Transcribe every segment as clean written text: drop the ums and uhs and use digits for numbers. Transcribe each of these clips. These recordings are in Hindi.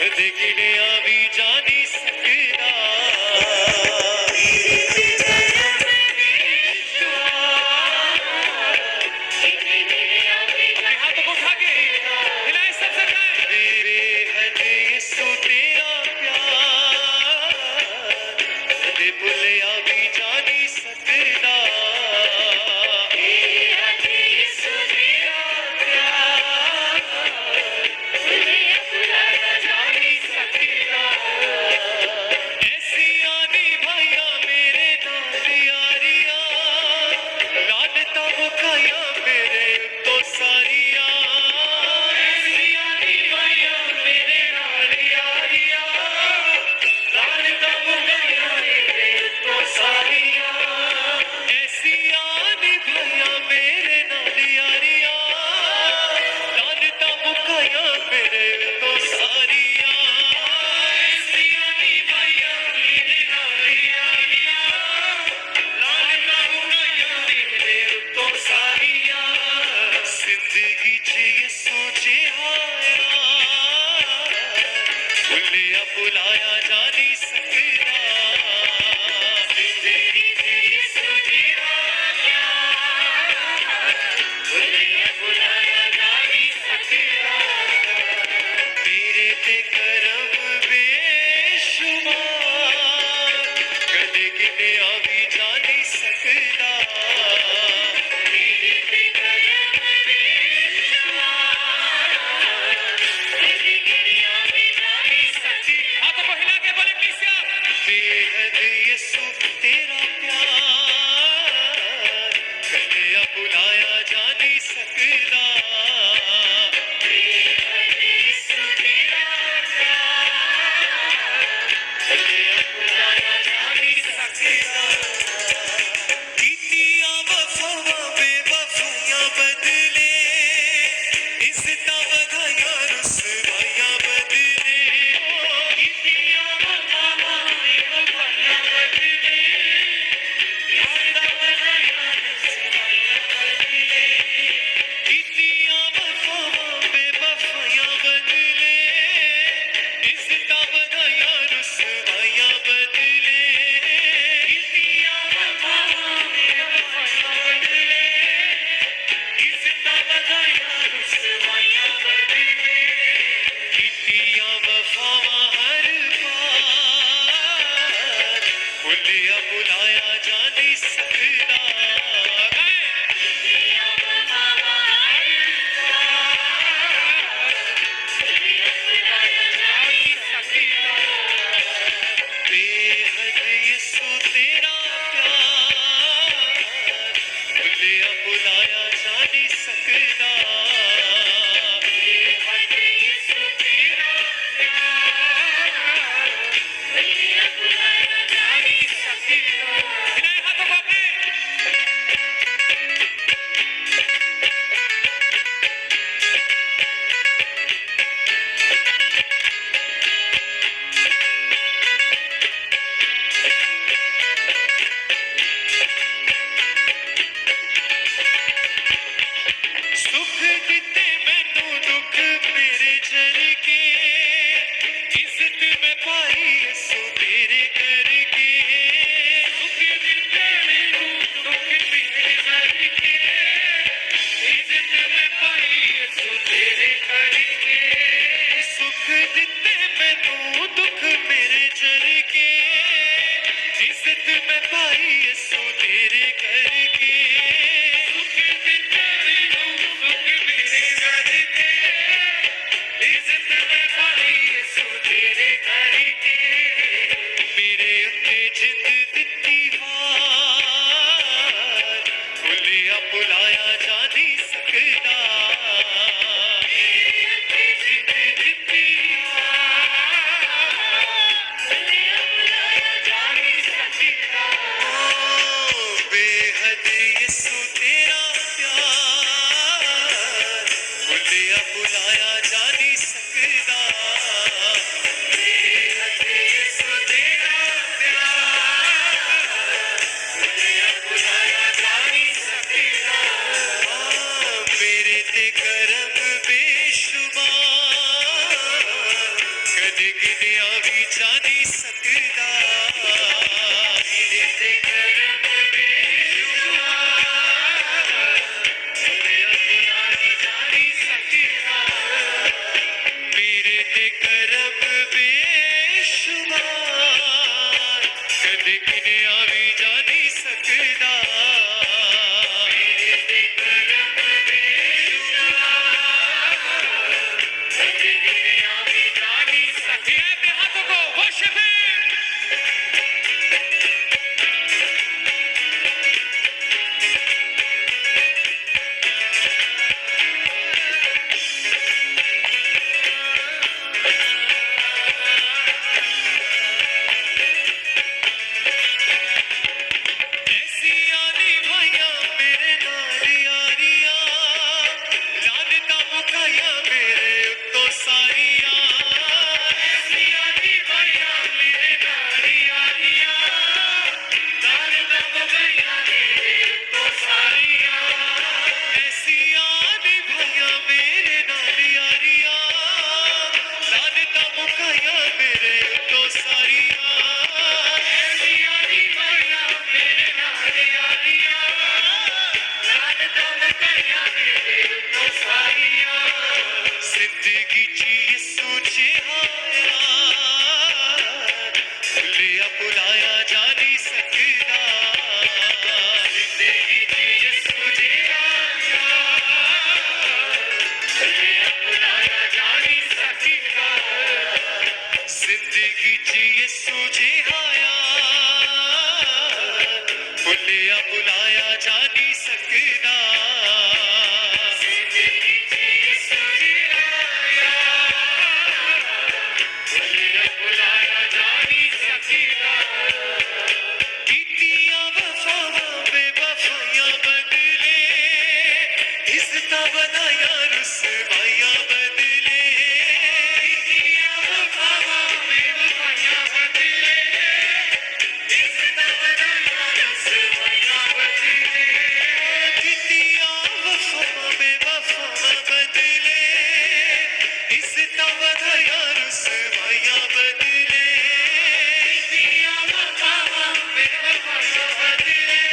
देखने भी जानी सकता हाथों को उठा के हिलाए सबसे बेहद यीशु तेरा प्यार भुलिया भी जानी सकता बेहद यीशु तेरा प्यार भुलिया जानी सकता ऐसी आनी भैया मेरे नाल यारिया लानता मुकाया मेरे तो सारिया ऐसी आनी भैया मेरे नाल यारिया लानता मुकाया मेरे तो सारिया ऐसी आनी भैया मेरे नाल यारिया लानता मुकाया मेरे तो सारिया ऐसी आनी भैया मेरे नाल यारिया लानता मुकाया मेरे तो सारिया जिंदगी च ये सोचे आया भुलिया भुलाया जा नहीं सकता जिंदगी च ये सोचे आया भुलिया भुलाया जा नहीं सकता तेरे ते करम बेशुमार कदे गिनया भी जा नहीं सकता तेरे ते करम बेशुमार कदे गिनया भी जा नहीं सकता हाथों को हिला के बोले प्लीज बेहद यीशु तेरा प्यार कन्या बुलाया जा नहीं सकता बेहद यीशु तेरा प्यार कन्या बुलाया जा नहीं सकता कीतियां वफावां बेवफाइयां बदले इज़्ज़तां वधाइयां रुसवाइयां बदले कीतियां वफावां बेवफाइयां बदले इज़्ज़तां वधाइयां रुसवाइयां बदले कीतियां वफावां बेवफाइयां बदले इज़्ज़तां वधाइयां रुसवाइयां बदले कीतियां वफावां बेवफाइयां बदले इज़्ज़तां वधाइयां रुसवाइयां बदले कीतियां वफावां हर बार भुलिया भुलाया जा नहीं सकता कीतियां वफावां हर बार भुलिया भुलाया जा नहीं सकता बेहद यीशु तेरा प्यार भुलिया भुलाया जा नहीं सकता बेहद यीशु तेरा प्यार भुलिया भुलाया जा नहीं सकता हिलाए हाथों को अपने सुख दिते मैनू दुख मेरे जल के इज्जत में पाई यसो तेरे करके सुख दिते मैनू दुख मेरे जल के इज्जत में पाई यसो तेरे करके सुख दिते मैनू दुख मेरे जल के इज्जत में पाई यसो तेरे करके सुख दिते मैनू दुख मेरे जल के इज्जत में पाई यसो तेरे करके मेरे उत्ते जिंद दित्ती वार भुलिया भुलाया जा नहीं सकता मेरे उत्ते जिंद दित्ती वार भुलिया कदे गिनया भी जानी सकदा तेरे करम बेशुमार गिनया बुलाया जानी सकदा मेरे ते करम बेशुमार कदे गिनया भी जानी सकदा मेरे ते करम बेशुमार कदे गिनया भी जानी सकदा अपने हाथों को वर्शिप ऐसी यारी भाइया मेरे नाल यारियां लानता मुकाया मेरे उत्तों सारियां ऐसी यारी भाइया मेरे नाल यारियां लानता मुकाया मेरे उत्तों सारियां ऐसी यारी भाइया मेरे नाल यारियां लानता मुकाया मेरे उत्तों सारियां ऐसी यारी भाइया मेरे नाल यारियां लानता मुकाया मेरे उत्तों सारियां जिंदगी च यसू जिहाया भुलिया भुलाया जा नहीं सकदा जिंदगी च यसू जिहाया भुलिया भुलाया जा नहीं सकदा जिंदगी च यसू जिहाया भुलिया भुलाया जा नहीं सकदा जिंदगी च यसू जिहाया भुलिया भुलाया जा नहीं सकदा कीतियां वफावां बेवफाइयां बदले इज़्ज़तां बनाया रुसवाइयां बदले कीतियां वफावां बेवफाइयां बदले इज़्ज़तां बनाया रुसवाइयां बदले कीतियां वफावां बेवफावां बदले इज़्ज़तां बनाया रुसवाइयां बदले कीतियां वफावां बेवफाइयां बदले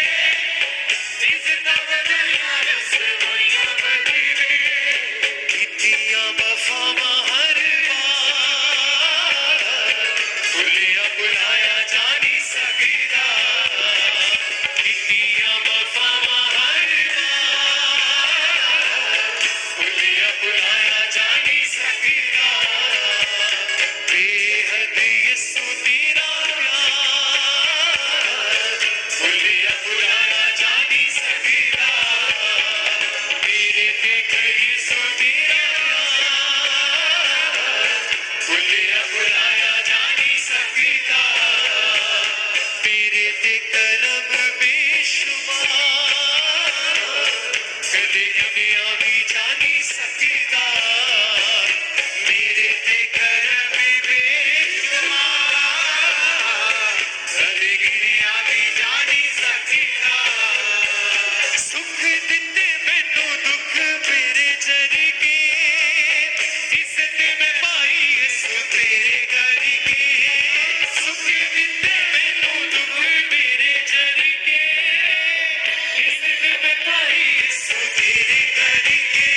इज़्ज़तां बनाया रुसवाइयां बदले कीतियां वफावां हर बार भुलिया भुलाया जा नहीं सकदा कीतियां वफावां हर बार भुलिया भुलाया जा नहीं सकदा बेहद यसू तेरा प्यार भुलिया भुलाया जा नहीं सकदा मेरे ते कर यसू तेरा प्यार भुलिया भुलाया जा नहीं सकदा तेरे ते करम बेशुमार कदे गिनया भी जा नहीं सकदा मेरे ते करम बेशुमार कदे गिनया भी जा नहीं सकदा सुख दिते मैनू दुख मेरे जरगे इज्जत में पाई यसू तेरे करके सुख दिते मैनू दुख मेरे जरगे इज्जत में पाई यसू तेरे करके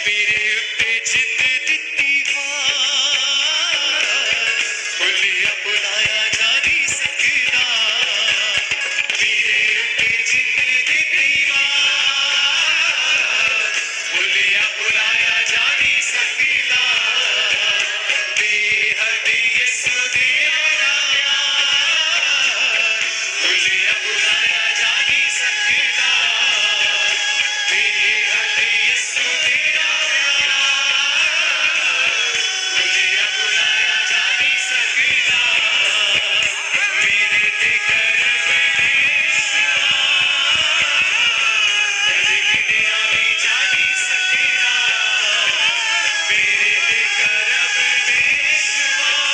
मेरे उत्ते जित दित्ती वार भुलिया भुलाया जा नहीं सकदा मेरे उत्ते जित दित्ती वार भुलिया भुलाया जा नहीं सकदा बेहद यसू तेरा प्यार भुलिया भुलाया जा नहीं सकदा बेहद यसू तेरा प्यार भुलिया भुलाया जा नहीं सकदा मेरे ते करम बेशुमार कदे गिनया भी जा नहीं सकदा मेरे ते करम बेशुमार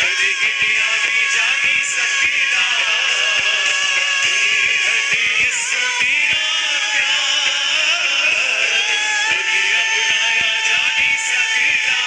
कदे गिनया भी जा नहीं सकदा बेहद यसू तेरा प्यार भुलिया भुलाया जा नहीं सकदा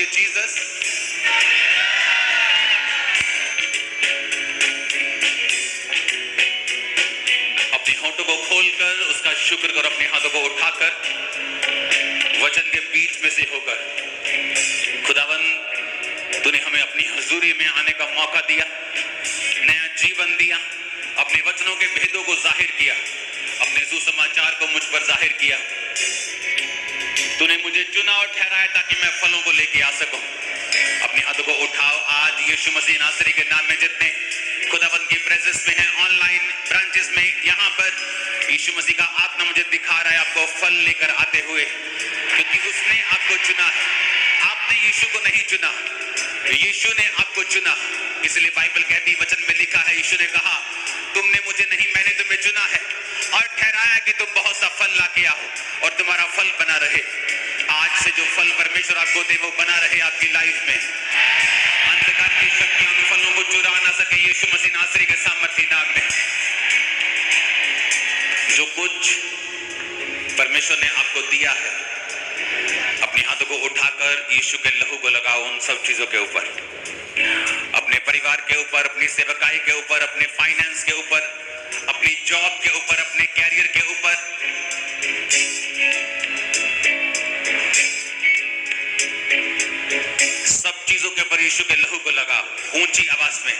Jesus. अपने होठों को खोलकर उसका शुक्र करो, अपने हाथों को उठाकर वचन के बीच में से होकर। खुदावन, तूने हमें अपनी हजूरी में आने का मौका दिया, नया जीवन दिया, अपने वचनों के भेदों को जाहिर किया, अपने सुसमाचार को मुझ पर जाहिर किया। तूने मुझे चुना और ठहराया ताकि मैं फलों को लेके आ सकूं। अपने हाथों को उठाओ। आज यीशु मसीह नासरी के नाम में जितने खुदावन की प्रेजेंस में हैं, ऑनलाइन ब्रांचेस में, यहाँ पर यीशु मसीह का आत्मा मुझे दिखा रहा है आपको फल लेकर आते हुए, क्योंकि उसने आपको चुना है। आपने यीशु को नहीं चुना, यीशु ने आपको चुना। इसलिए बाइबल कहती, वचन में लिखा है, यीशु ने कहा, तुमने मुझे नहीं, मैंने तुम्हें चुना है और ठहराया कि तुम बहुत सा फल लाके आओ और तुम्हारा फल बना रहे। आज से जो फल परमेश्वर आपको दे वो बना रहे आपकी लाइफ में। अंधकार की शक्तियां उन फलों को चुरा ना सके यीशु मसीह नासरी के सामर्थी नाम में। जो कुछ परमेश्वर ने आपको दिया है, अपने हाथों को उठाकर यीशु के लहू को लगाओ उन सब चीजों के ऊपर, अपने परिवार के ऊपर, अपनी सेवकाई के ऊपर, अपने फाइनेंस के ऊपर, अपनी जॉब के ऊपर, अपने कैरियर के ऊपर। सब चीजों के ऊपर यीशु के लहू को लगाओ। ऊंची आवाज में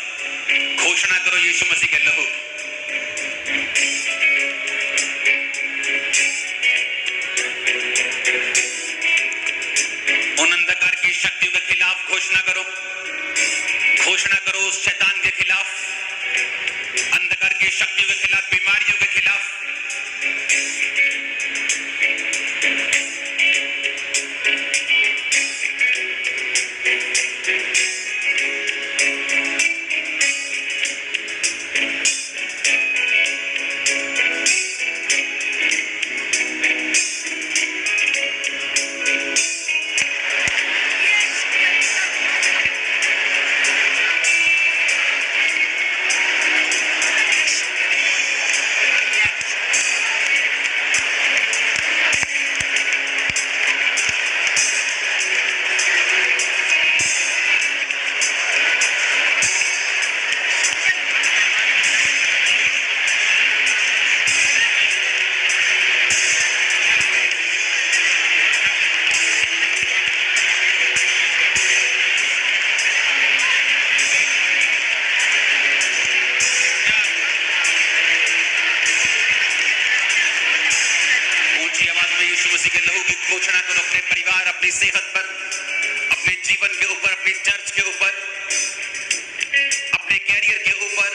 घोषणा करो यीशु मसीह के लहू। उन अंधकार की शक्तियों के खिलाफ घोषणा करो, घोषणा करो उस शैतान के खिलाफ, अंधकार की शक्तियों के खिलाफ, बीमारियों के खिलाफ। घोषणा करो अपने परिवार, अपनी सेहत पर, अपने जीवन के ऊपर, अपनी चर्च के ऊपर, अपने कैरियर के ऊपर,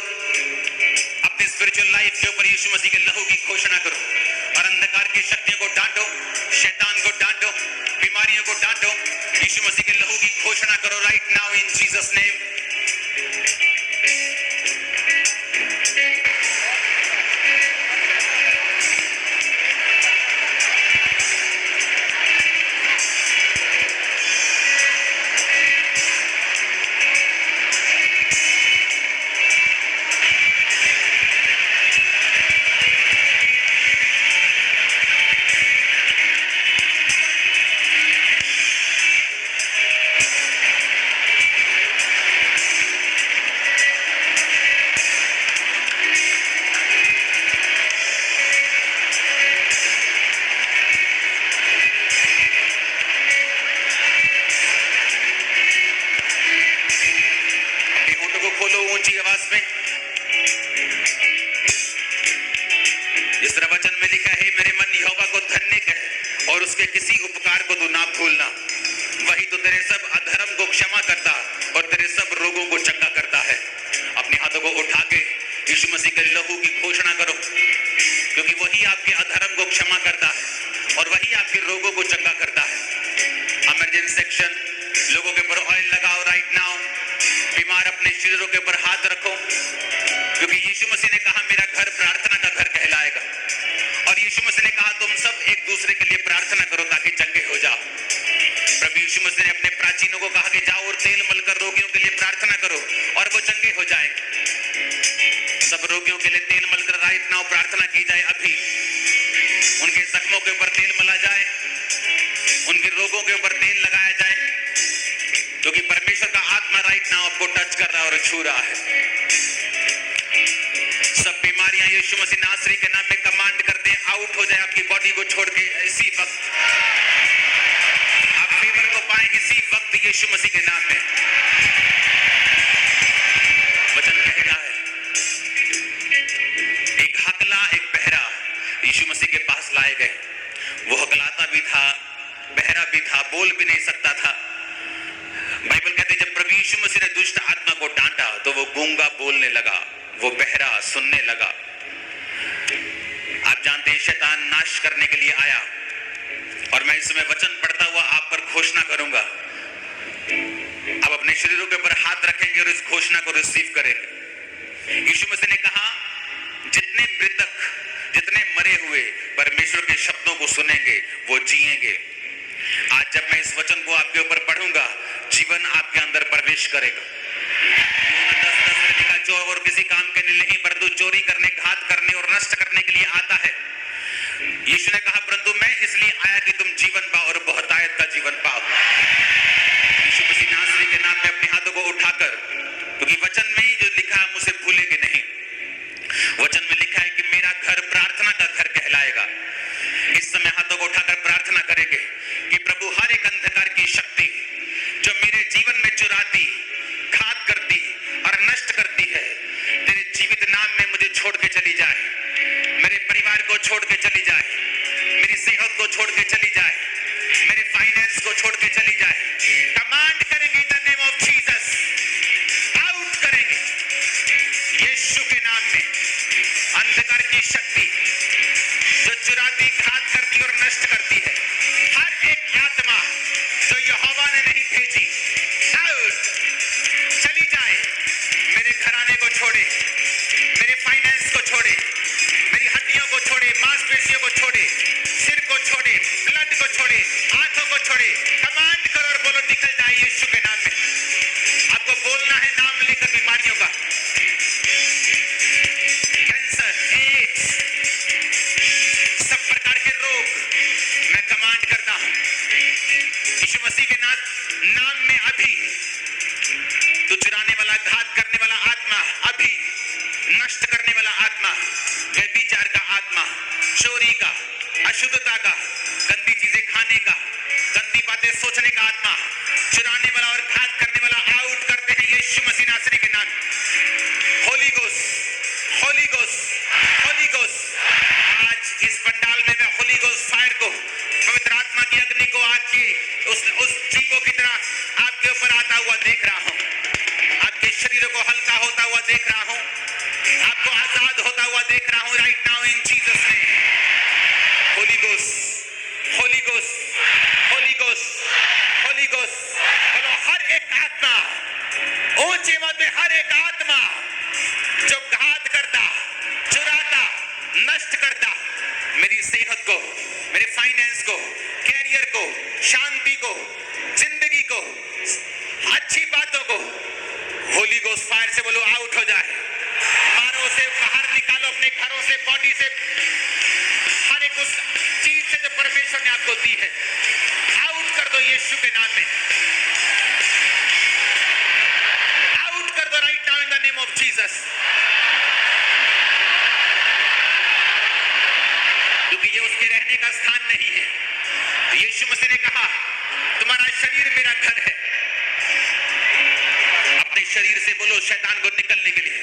अपनी स्पिरिचुअल लाइफ के ऊपर यीशु मसीह के लहू की घोषणा करो। और अंधकार की शक्तियों को डांटो, शैतान को डांटो, बीमारियों को डांटो। यीशु मसीह के लहू की घोषणा करो right now in Jesus name. क्योंकि परमेश्वर का आत्मा राइट नाउ आपको टच कर रहा है और छू रहा है। सब बीमारियां यीशु मसीह नासरी के नाम में कमांड करते हैं, आउट हो जाए आपकी बॉडी को छोड़ के। इसी वक्त आप फीवर को पाएंगे, इसी वक्त यीशु मसीह के नाम में। वचन कहता है एक हकला एक बहरा यीशु मसीह के पास लाए गए। वो हकलाता भी था, बहरा भी था, बोल भी नहीं सकता था। बाइबल कहते जब प्रभु यीशु मसीह ने दुष्ट आत्मा को डांटा तो वो गूंगा बोलने लगा, वो बहरा सुनने लगा। आप जानते हैं शैतान नाश करने के लिए आया, और मैं इस समय वचन पढ़ता हुआ आप पर घोषणा करूंगा। आप अपने शरीरों के ऊपर हाथ रखेंगे और इस घोषणा को रिसीव करेंगे। यीशु मसीह ने कहा जितने मृतक, जितने मरे हुए परमेश्वर के शब्दों को सुनेंगे वो जिएंगे। आज जब मैं इस वचन को आपके ऊपर पढ़ूंगा, जीवन आपके अंदर प्रवेश करेगा। 10:10 में लिखा, चोर और किसी काम के लिए नहीं परंतु चोरी करने, घात करने और नष्ट करने के लिए आता है। यीशु ने कहा परंतु मैं इसलिए आया कि तुम जीवन पाओ और बहुतायत का जीवन पाओ। यीशु मसीह नासरी के नाम में अपने हाथों को उठाकर, क्योंकि वचन में ही जो लिखा है मुझे भूलेंगे नहीं। वचन में लिखा है कि मेरा घर प्रार्थना का घर कहलाएगा। इस समय हाथों को उठाकर प्रार्थना करेंगे कि प्रभु हर एक अंधकार की शक्ति जो मेरे जीवन में चुराती, घात करती और नष्ट करती है, तेरे जीवित नाम में मुझे छोड़ के चली जाए। मेरे परिवार को छोड़ के चली जाए, मेरी सेहत को छोड़ के चली जाए, मेरे फाइनेंस को छोड़ के चली जाए। कमांड करेंगे in the name of Jesus, out करेंगे यीशु के नाम में। अंधकार की शक्ति जो चुराती, घात करती और नष्ट करती है, हर एक आत्मा जो यहोवा ने नहीं भेजी, आउट, चली जाए। मेरे घराने को छोड़े, मेरे फाइनेंस को छोड़े, मेरी हड्डियों को छोड़े, मांसपेशियों को छोड़े, सिर को छोड़े, ब्लड को छोड़े, आंखों को छोड़े। कमांड करो और बोलो निकल जाए यीशु के नाम में। आपको बोलना है नाम लेकर बीमारियों का, कैंसर, एड्स, सब प्रकार के रोग मैं कमांड करता हूं यीशु मसीह के नाम में। अभी तो चुराने वाला, घात करने वाला आत्मा, अभी नष्ट करने वाला आत्मा, व्यभिचार का आत्मा, चोरी का, अशुद्धता का, गंदी चीजें खाने का, गंदी बातें सोचने का आत्मा, चुराने वाला और घात करने वाला, आउट करते हैं यीशु मसीह नासरी के नाम। Holi ghost, holy ghost, holy ghost. आज इस पंडाल में मैं होली गोस्ट फायर को, पवित्र आत्मा की अग्नि को आज के उस जीवों की तरह आपके ऊपर आता हुआ देख रहा हूं। आपके शरीर को हल्का होता हुआ देख रहा हूं, आपको आजाद होता हुआ देख रहा हूं right now in Jesus name. Holi ghost, holy ghost, holy ghost, holy ghost. बोलो हर एक आत्मा, ऊंचे मत में हर एक आत्मा जो घात करता, चुराता, नष्ट करता, मेरी सेहत को, मेरे फाइनेंस को, कैरियर को, शांति को, जिंदगी को, अच्छी बातों को, होली गोस्ट फायर से बोलो आउट हो जाए। मारो उसे बाहर निकालो अपने घरों से, बॉडी से, हर एक उस चीज से जो परमेश्वर ने आपको दी है, आउट कर दो यीशु के नाम में। आउट कर दो right now in the name of Jesus. क्योंकि ये उसके रहने का स्थान नहीं है। यीशु मसीह ने कहा तुम्हारा शरीर मेरा घर है। अपने शरीर से बोलो शैतान को निकलने के लिए,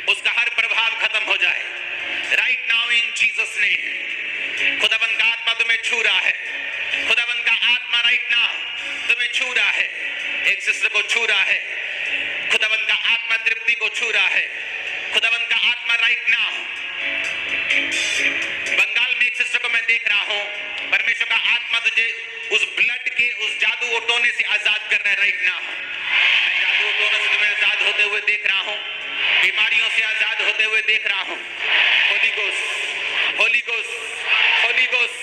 उसका हर प्रभाव खत्म हो जाए right now in Jesus name. खुदाबंद का आत्मा तुम्हें छू रहा है, खुदाबंद का आत्मा राइट नाउ तुम्हें छू रहा है। एक सिस्टर को छू रहा है, खुदाबंद का आत्मा तृप्ति को छू रहा है। खुदाबंद का आत्मा राइट नाउ, बंगाल में एक सिस्टर को मैं देख रहा हूं, परमेश्वर का आत्मा तुझे उस ब्लड के, उस जादू उठोने से आजाद कर रहा है राइट नाउ। मैं जादू उठोने से तुम्हें आजाद होते हुए देख रहा हूं, बीमारियों से आजाद होते हुए देख रहा हूं। Holy ghost, holy ghost, holy ghost,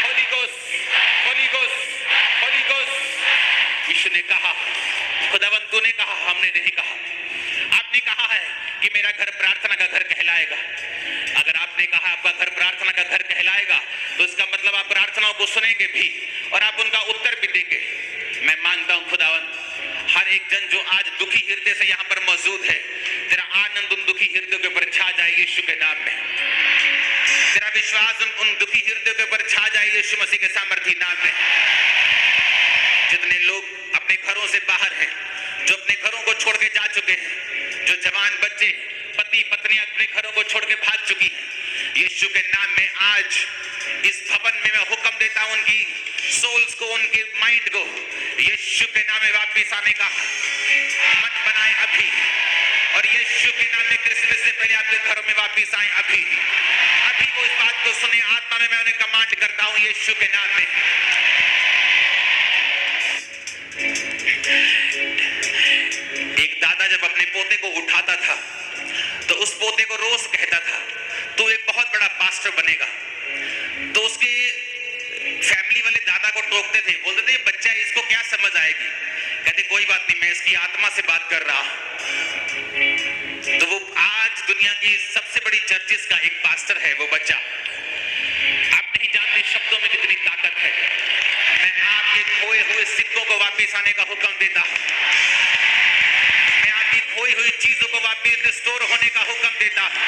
holy ghost, holy ghost, holy ghost. Yeshu ने कहा, खुदावंद तूने कहा, हमने नहीं कहा। आपने कहा है कि मेरा घर प्रार्थना का घर कहलाएगा। अगर आपने कहा आपका घर प्रार्थना का घर कहलाएगा तो इसका मतलब आप प्रार्थनाओं को सुनेंगे भी और आप उनका उत्तर भी देंगे। मैं मांगता हूं खुदावंद हर एक जन जो आज दुखी हृदय से यहाँ पर मौजूद है, तेरा आनंद उन दुखी हृदयों के ऊपर छा जाए यीशु के नाम में। तेरा विश्वास उन दुखी हृदयों के ऊपर छा जाए यीशु मसीह के सामर्थी नाम में। जितने लोग अपने घरों से बाहर हैं, जो अपने घरों को छोड़ के जा चुके हैं, जो जवान बच्चे, पति पत्नियां अपने घरों को छोड़ के भाग चुकी हैं, यीशु के नाम में आज इस भवन में मैं हुक्म देता हूं उनकी सोल्स को, उनके माइंड को यीशु के नाम में वापस आने का मन बनाए अभी, और यीशु के नाम में क्रिसमस से पहले आपके घरों में वापस आए अभी। अभी वो इस बात को सुने, आत्मा में मैं उन्हें कमांड करता हूं यीशु के नाम में। एक दादा जब अपने पोते को उठाता था तो उस पोते को रोज कहता था तू एक बहुत बड़ा पास्टर बनेगा। तो उसके फैमिली वाले दादा को टोकते थे, बोलते थे बच्चा इसको क्या समझ आएगी। कहते कोई बात नहीं, मैं इसकी आत्मा से बात कर रहा हूं। तो वो आज दुनिया की सबसे बड़ी चर्चिस का एक पास्टर है वो बच्चा। आप नहीं जानते शब्दों में कितनी ताकत है। मैं आपके खोए हुए सिक्कों को वापस आने का हुक्म देता हूं। मैं आपकी खोई हुई चीजों को वापस रिस्टोर होने का हुक्म देता हूं।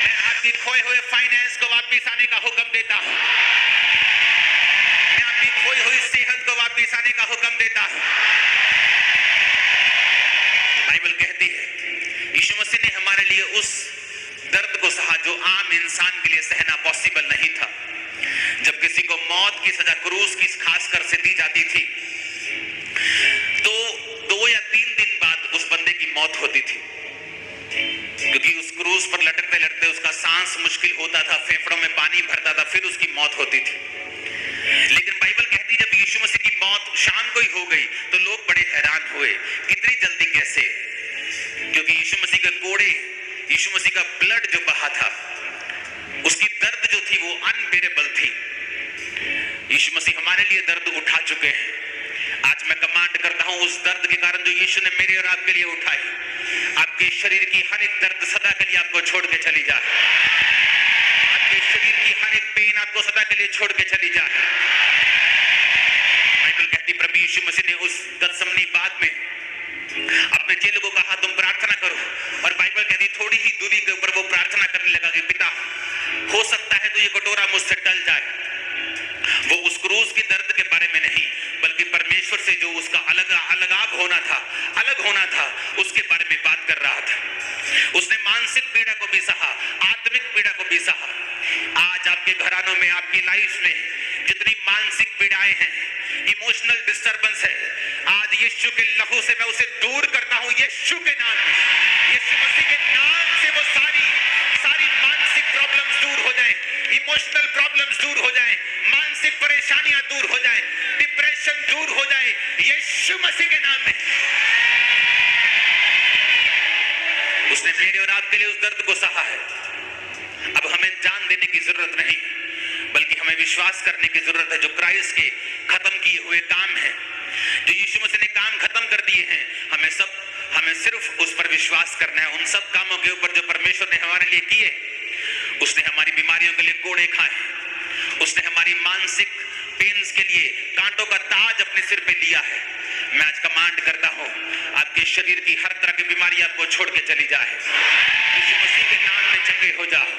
मैं आपकी खोए हुए फाइनेंस को वापस आने का हुक्म देता हूं। मैं आपकी खोई हुई सेहत को वापस आने का हुक्म देता हूं। बाइबल कहती है यीशु मसीह ने हमारे लिए उस दर्द को सहा जो आम इंसान के लिए सहना पॉसिबल नहीं था। जब किसी को मौत की सजा क्रूस की खासकर से दी जाती थी तो 2 या 3 दिन बाद उस बंदे की मौत होती थी, क्योंकि उस क्रूस पर लटकते लटकते उसका सांस मुश्किल होता था, फेफड़ों में पानी भरता था, फिर उसकी मौत होती थी। लेकिन बाइबल कहती जब यीशु मसीह की मौत शाम को ही हो गई तो लोग बड़े हैरान हुए, इतनी जल्दी कैसे? क्योंकि यीशु मसीह के कोड़े, यीशु मसीह का ब्लड जो बहा था, उसकी दर्द जो थी वो अनबेरेबल थी। यीशु मसीह हमारे लिए दर्द उठा चुके हैं। आज मैं कमांड करता हूं उस दर्द के कारण जो यीशु ने मेरे और आपके लिए उठाई, आपके शरीर की हर एक दर्द सदा के लिए आपको छोड़ के चली जाए। आपके शरीर की हर एक पेन आपको सदा के लिए छोड़ के चली जाए। बाइबल कहती प्रभु यीशु मसीह ने उस गतसमनी बाग में अपने चेलों को कहा तुम प्रार्थना करो, और बाइबल कहती थोड़ी ही दूरी के ऊपर वो प्रार्थना करने लगा कि पिता हो सकता है तो ये कटोरा मुझसे टल जाए। वो उस क्रूस की दर्द के बारे में नहीं, बल्कि परमेश्वर से जो उसका अलगाव होना था, अलग होना था, उसके बारे में बात कर रहा था। उसने मानसिक पीड़ा को भी सहा, आत्मिक पीड़ा को भी सहा। आज आपके घरानों में, आपकी लाइफ में जितनी मानसिक पीड़ाएं हैं, इमोशनल डिस्टर्बेंस है, आज यीशु के लहू से मैं उसे दूर करता हूं यीशु के नाम में। यीशु मसीह के नाम से वो सारी मानसिक प्रॉब्लम्स दूर हो जाए, इमोशनल प्रॉब्लम्स दूर हो जाए, मानसिक परेशानियां दूर हो जाए, डिप्रेशन दूर हो जाए यीशु मसीह के नाम में। उसने मेरे और आपके लिए उस दर्द को सहा है। अब हमें जान देने की जरूरत नहीं, बल्कि हमें विश्वास करने की जरूरत है जो क्राइस्ट के खत्म किए हुए काम है, जो यीशु मसीह ने काम खत्म कर दिए हैं। हमें सिर्फ उस पर विश्वास करना है, उन सब कामों के ऊपर जो परमेश्वर ने हमारे लिए किए। उसने हमारी बीमारियों के लिए कोड़े खाए, उसने हमारी मानसिक पेन्स के लिए कांटों का ताज अपने सिर पे लिया है। मैं आज कमांड करता हूं आपके शरीर की हर तरह की बीमारी आपको छोड़ के चली जाए। यीशु मसीह के नाम में चंगे हो जाओ,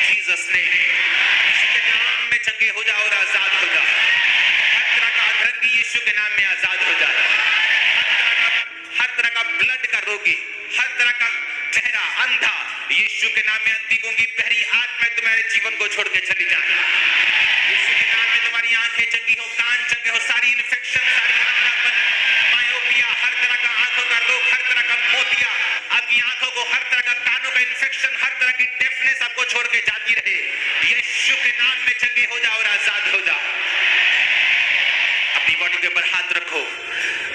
जीसस ने यीशु के नाम में चंगे हो जाओ और आजाद हो जाओ। हर तरह का अधरंगी यीशु के नाम में आजाद हो जाए। हर तरह का ब्लड का रोगी, हर तरह का बहरा, अंधा, यीशु के नाम में अंधी गूंगी बहरी आत्मा तुम्हारे जीवन को छोड़ के चली जाए। यीशु के नाम में तुम्हारी आंखें चंगी हो, कान चंगे हो, सारी इन्फेक्शन, सारी अंधापन, मायोपिया, हर तरह का आंखों का रोग, हर तरह का मोतिया, आपकी आंखों को, हर तरह का कानों का इन्फेक्शन, हर तरह की डेफनेस आपको छोड़ के जाती रहे। यीशु के नाम में चंगे हो जाओ और आजाद हो जाओ। अपनी बॉडी के ऊपर हाथ रखो।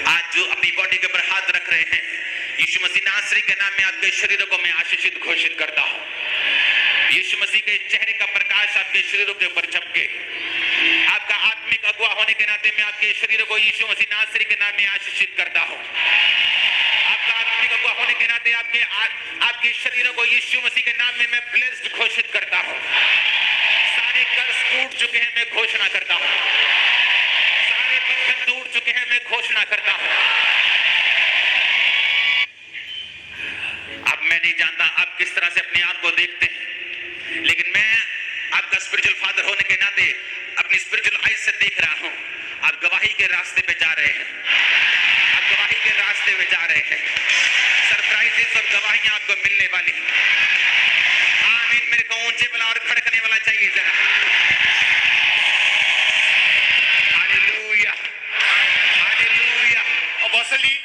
आज जो अपनी बॉडी के ऊपर हाथ रख रहे हैं, यीशु मसीह नासरी के नाम में आपके शरीरों को मैं आशीषित घोषित करता हूं। यीशु मसीह के चेहरे का प्रकाश आपके शरीरों के ऊपर झपके। आपका आत्मिक अगुवा होने के नाते मैं आपके शरीरों को यीशु मसीह नासरी के नाम में आशीषित करता हूं। आपका आत्मिक अगुवा होने के नाते आपके शरीरों को यीशु मसीह के नाम में मैं ब्लेस्ड घोषित करता हूं। सारे कर्ज टूट चुके हैं, मैं घोषणा करता हूं। सारे बंधन टूट चुके हैं, मैं घोषणा करता हूं। अब मैं नहीं जानता आप किस तरह से अपने आप को देखते हैं, लेकिन मैं आपका स्पिरिचुअल फादर होने के नाते अपनी स्पिरिचुअल आइज से देख रहा हूं। आप गवाही के रास्ते पे जा रहे हैं, आप गवाही के रास्ते पे जा रहे हैं। सरप्राइजेस और गवाहियां आपको मिलने वाली हैं। आमीन। मेरे को ऊंचे वाला और खड़कने वाला चाहिए जरा। Hallelujah, hallelujah. अपोस्टल जी,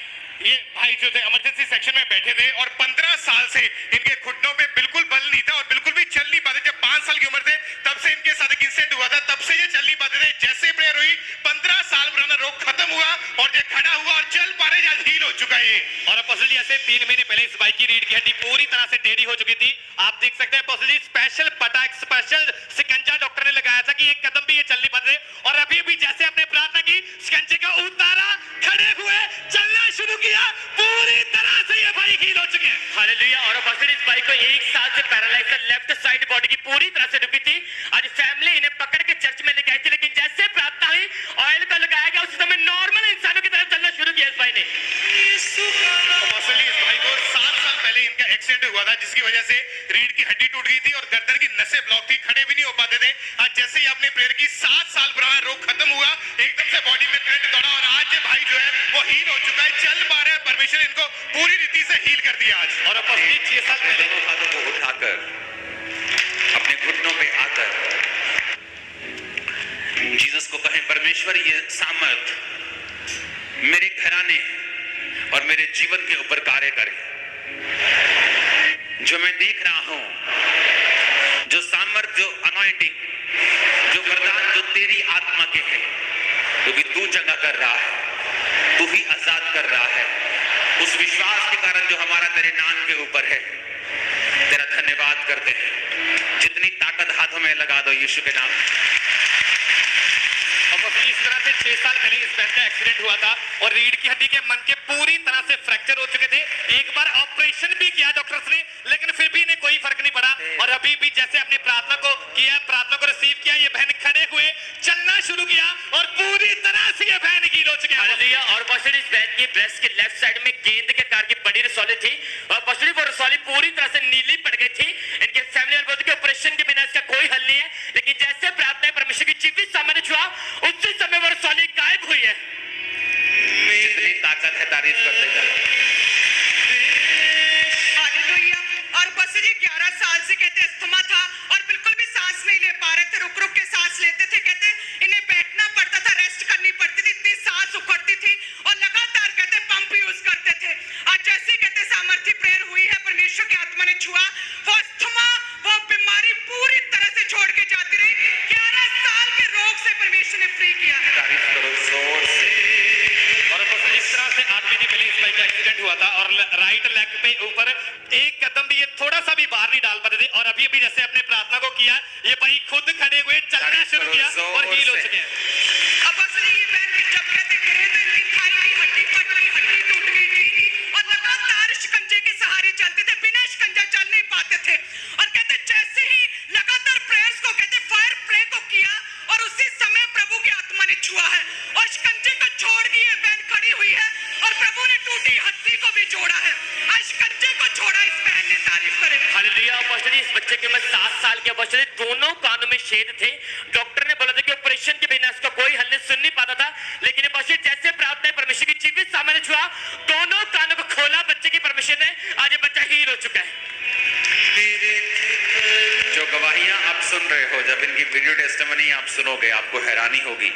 ये भाई जो थे इमरजेंसी सेक्शन में बैठे थे और 15 साल से इनके घुटनों पे बिल्कुल बल नहीं था और बिल्कुल भी चल नहीं पाते। जब 5 साल की उम्र थे तब से इनके साथ एक इंसिडेंट हुआ था, तब से ये चल नहीं पाते थे। जैसे प्रेयर हुई 15 साल पुराना रोग खत्म हुआ और ये खड़ा हुआ और चल पा रहे, आज हील हो चुका है। और अपोस्टल जी, ऐसे 3 महीने पहले इस भाई की रीढ़ की हड्डी पूरी तरह से टेढ़ी हो चुकी थी। आप देख सकते हैं अपोस्टल जी, स्पेशल पटाक स्पेशल सिकंजा डॉक्टर ने लगाया था कि एक कदम भी ये चल नहीं पाते और अभी भी जैसे आपने प्रार्थना की सिकंजे का उतारा, खड़े हुए, चलना शुरू किया, पूरी तरह से ये भाई हील हो चुके हैं। हालेलुया। और अपोस्टल इस भाई को 1 साल से पैरालाइज था, लेफ्ट साइड बॉडी की पूरी तरह से रुकी थी। आज फैमिली इन्हें पकड़ के चर्च में लेके आई थी, लेकिन जैसे प्रार्थना हुई, ऑयल का लगाया गया, उसी समय नॉर्मल इंसानों की तरह चलना शुरू किया इस भाई ने। अपोस्टल जी, इस भाई को 7 साल पहले इनका एक्सीडेंट हुआ था, जिसकी वजह से रीढ़ की हड्डी टूट गई थी और गर्दन की नसें ब्लॉक थी, खड़े भी नहीं हो पाते थे। आज जैसे ही आपने प्रेयर की, 7 साल पुराना रोग खत्म हुआ, एकदम से बॉडी में करंट दौड़ा और आज ये भाई जो है वो हील हो चुका है, चल पा रहे हैं। परमेश्वर ने इनको पूरी रीति से हील कर दिया आज। और अपोस्टल जी 6 साल पहले दोनों हाथों को उठाकर अपने घुटनों पे आकर जीसस को कहें, परमेश्वर ये सामर्थ मेरे घराने और मेरे जीवन के ऊपर कार्य करे। जो मैं देख रहा हूं, जो सामर्थ, जो अनॉइंटिंग, जो वरदान जो तेरी आत्मा के हैं, क्योंकि तू जगह कर रहा है, तू ही आजाद कर रहा है। उस विश्वास के कारण जो हमारा तेरे नाम के ऊपर है, तेरा धन्यवाद करते हैं। जितनी ताकत हाथों में लगा दो यीशु के नाम। इस तरह से 6 साल पहले इस बहन का एक्सीडेंट हुआ था और रीढ़ की हड्डी के मन के पूरी तरह से फ्रैक्चर हो चुके थे। एक बार ऑपरेशन भी किया डॉक्टर्स ने, लेकिन फिर भी इन्हें कोई फर्क नहीं पड़ा। और अभी भी जैसे अपनी प्रार्थना को किया, प्रार्थना को रिसीव किया, ये बहन खड़े हुए चलना शुरू किया और पूरी तरह से ये बहन हील हो चुके हैं। हालेलुया। और अपोस्टल इस बहन की ब्रेस्ट के लेफ्ट साइड में गेंद के कार की बड़ी रसौली थी और अपोस्टल वो रसौली पूरी तरह से नीली पड़ गई थी। इनके फैमिली वाले बोलते कि ऑपरेशन के बिना इसका कोई हल नहीं है, लेकिन जैसे प्रार्थना परमेश्वर की जीवित सामने छुआ, उसी समय वो रसौली गायब हुई है। जितनी ताकत है तारीफ करते जाओ। हालेलुया। और बस ये 11 साल से कहते अस्थमा था और बिल्कुल भी सांस नहीं ले पा रहे थे, रुक रुक के सांस लेते थे। कहते इन्हें बैठना पड़ता था, रेस्ट करनी पड़ती थी, इतनी सांस उखड़ती थी और लगातार कहते पंप यूज करते थे। आज जैसे कहते सामर्थ्य प्रेयर हुई है, परमेश्वर की आत्मा ने छुआ, वो अस्थमा, वो बीमारी पूरी तरह से छोड़ के जाती रही। 11 साल के रोग से परमेश्वर ने फ्री किया है। तारीफ करो जोर से। और इस तरह से 8 महीने पहले इस भाई का एक्सीडेंट हुआ था और राइट लेग पे ऊपर एक कदम भी ये थोड़ा सा भी बाहर नहीं डाल पाते थे। और अभी जैसे अपने प्रार्थना को किया, ये भाई खुद खड़े हुए चलना शुरू किया और हील हो चुके हैं। अब असली ये बहन जब कहते गिरे तो इनकी थाई की हड्डी फट गई, हड्डी टूट गई थी और लगातार शिकंजे के सहारे चलते थे, बिना शिकंजा चल नहीं पाते थे। और कहते जैसे ही लगातार प्रेयर्स को कहते फायर प्रे को किया और उसी समय प्रभु की आत्मा ने छुआ है और शिकंजे को छोड़ के ये बहन खड़ी हुई है और प्रभु ने टूटी हड्डी को भी जोड़ा है। आज शिकंजे को छोड़ा इस बहन ने, तारीफ करें। हालेलुया। अपोस्टल इस बच्चे की उम्र 7 साल के, अपोस्टल दोनों कानों में छेद थे। डॉक्टर ने बोला था कि ऑपरेशन के बिना इसका कोई हल नहीं, सुन नहीं पाता था, लेकिन अपोस्टल जैसे प्रार्थना परमेश्वर की जीवित सामने छुआ, दोनों कानों को खोला बच्चे की, परमेश्वर ने, आज ये बच्चा हील हो चुका है। जो गवाहियां आप सुन रहे हो, जब इनकी वीडियो टेस्टिमनी आप सुनोगे, आपको हैरानी होगी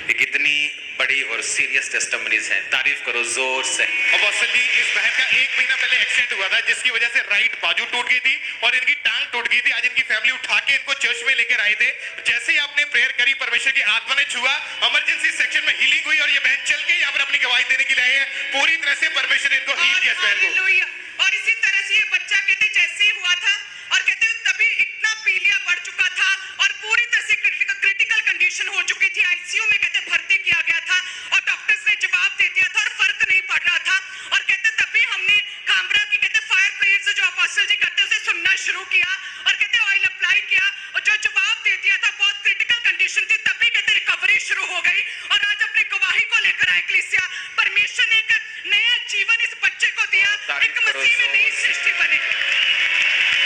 कि कितनी बड़ी और सीरियस टेस्टिमनीज हैं। तारीफ करो जोर से। अपोस्टल जी, इस बहन का 1 महीना पहले एक्सीडेंट हुआ था, जिसकी वजह से राइट बाजू टूट गई थी और इनकी टांग टूट गई थी। आज इनकी फैमिली उठा के इनको चर्च में लेकर आए थे। जैसे ही आपने प्रेयर करी, परमेश्वर की आत्मा ने छुआ, इमरजेंसी सेक्शन में हीलिंग हुई और ये बहन चल के यहाँ पर अपनी गवाही देने के लिए आई है। पूरी तरह से परमेश्वर ने इनको हील किया इस बहन को। हालेलुया। और इसी तरह से ये बच्चा कहते जैसे ही हुआ था और कहते तभी इतना पीलिया बढ़ चुका था और पूरी तरह से क्रिटिकल कंडीशन हो चुकी थी। आईसीयू में कहते भर्ती किया गया था और डॉक्टर्स ने जवाब दे दिया था और फर्क नहीं पड़ रहा था। और कहते तभी हमने कामरा की कहते फायर प्रेयर जो अपोस्टल जी करते उसे सुनना शुरू किया और कहते ऑयल अप्लाई किया और जो जवाब दे दिया था बहुत क्रिटिकल कंडीशन थी, तभी कहते रिकवरी शुरू हो गई और आज अपनी गवाही को लेकर करा एक्लीसिया। परमेश्वर ने एक नया जीवन इस बच्चे को दिया, एक मसीह में नई सृष्टि बने।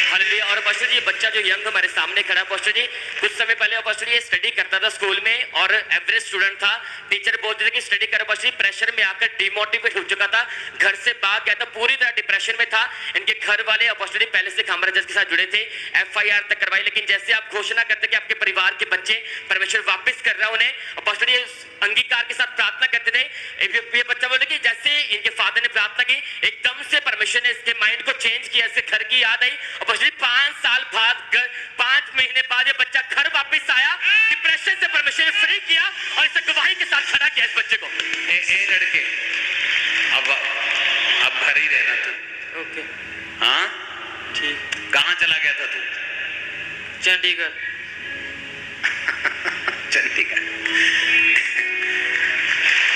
हालेलुया। और पास्टर जी ये बच्चा जो यंग हमारे सामने खड़ा है पास्टर जी, कुछ समय पहले पास्टर जी ये स्टडी करता था स्कूल में और एवरेज स्टूडेंट था। टीचर बोलते थे कि स्टडी करो पास्टर जी, प्रेशर में आकर डिमोटिवेट हो चुका था, घर से भाग गया था, पूरी तरह डिप्रेशन में था। इनके घर वाले पास्टर जी पहले से खामरा जज के साथ जुड़े थे, FIR तक करवाई, लेकिन जैसे आप घोषणा करते कि आपके परिवार के बच्चे परमेश्वर वापस कर रहा है उन्हें, और पास्टर जी अंगीकार के साथ प्रार्थना करते थे। ये बच्चा बोले कि जैसे इनके फादर ने प्रार्थना की, एकदम से परमेश्वर ने इसके माइंड को चेंज किया, इसके घर की याद आई, और पास्टर जी 5 साल बाद 5 महीने बाद ये बच्चा घर वापस आया, डिप्रेशन से परमेश्वर ने फ्री किया और इसे गवाही के साथ खड़ा किया इस बच्चे को। ए लड़के, अब घर ही रहना तू। ओके हाँ ठीक। कहाँ चला गया था तू? चंडीगढ़। चंडीगढ़।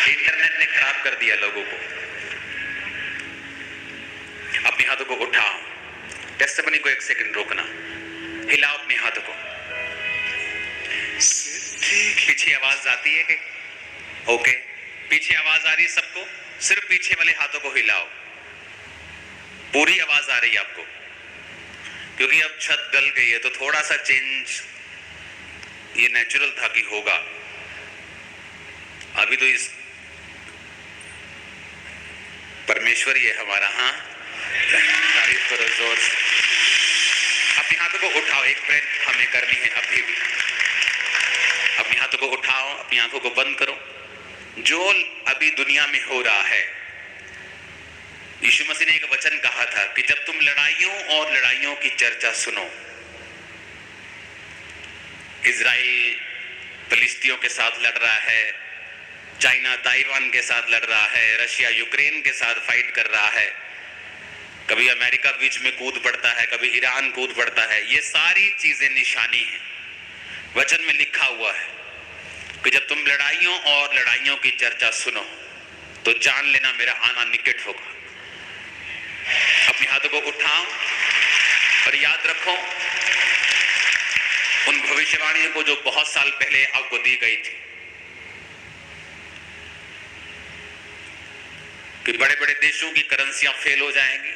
इंटरनेट ने खराब कर दिया लोगों को। अपने हाथों को उठाओ, टेस्टिमनी को एक सेकंड रोकना, हिलाओ अपने हाथों को। पीछे आवाज आती है कि ओके, पीछे आवाज आ रही है सबको? सिर्फ पीछे वाले हाथों को हिलाओ, पूरी आवाज आ रही है आपको? क्योंकि अब छत डल गई है तो थोड़ा सा चेंज ये नेचुरल था कि होगा। अभी तो इस परमेश्वर ही है हमारा। हाँ तारीफ करो जोर से। अपने हाथों को उठाओ, एक प्रेयर हमें करनी है अभी भी। अपने हाथों को उठाओ, अपनी आंखों को बंद करो। जो अभी दुनिया में हो रहा है, यीशु मसीह ने एक वचन कहा था कि जब तुम लड़ाइयों और लड़ाइयों की चर्चा सुनो, इजराइल फिलिस्तीनियों के साथ लड़ रहा है, चाइना ताइवान के साथ लड़ रहा है, रशिया यूक्रेन के साथ फाइट कर रहा है, कभी अमेरिका बीच में कूद पड़ता है, कभी ईरान कूद पड़ता है, ये सारी चीजें निशानी हैं। वचन में लिखा हुआ है कि जब तुम लड़ाइयों और लड़ाइयों की चर्चा सुनो तो जान लेना मेरा आना निकट होगा। अपने हाथों को उठाओ और याद रखो उन भविष्यवाणियों को जो बहुत साल पहले आपको दी गई थी कि बड़े बड़े देशों की करेंसियां फेल हो जाएंगी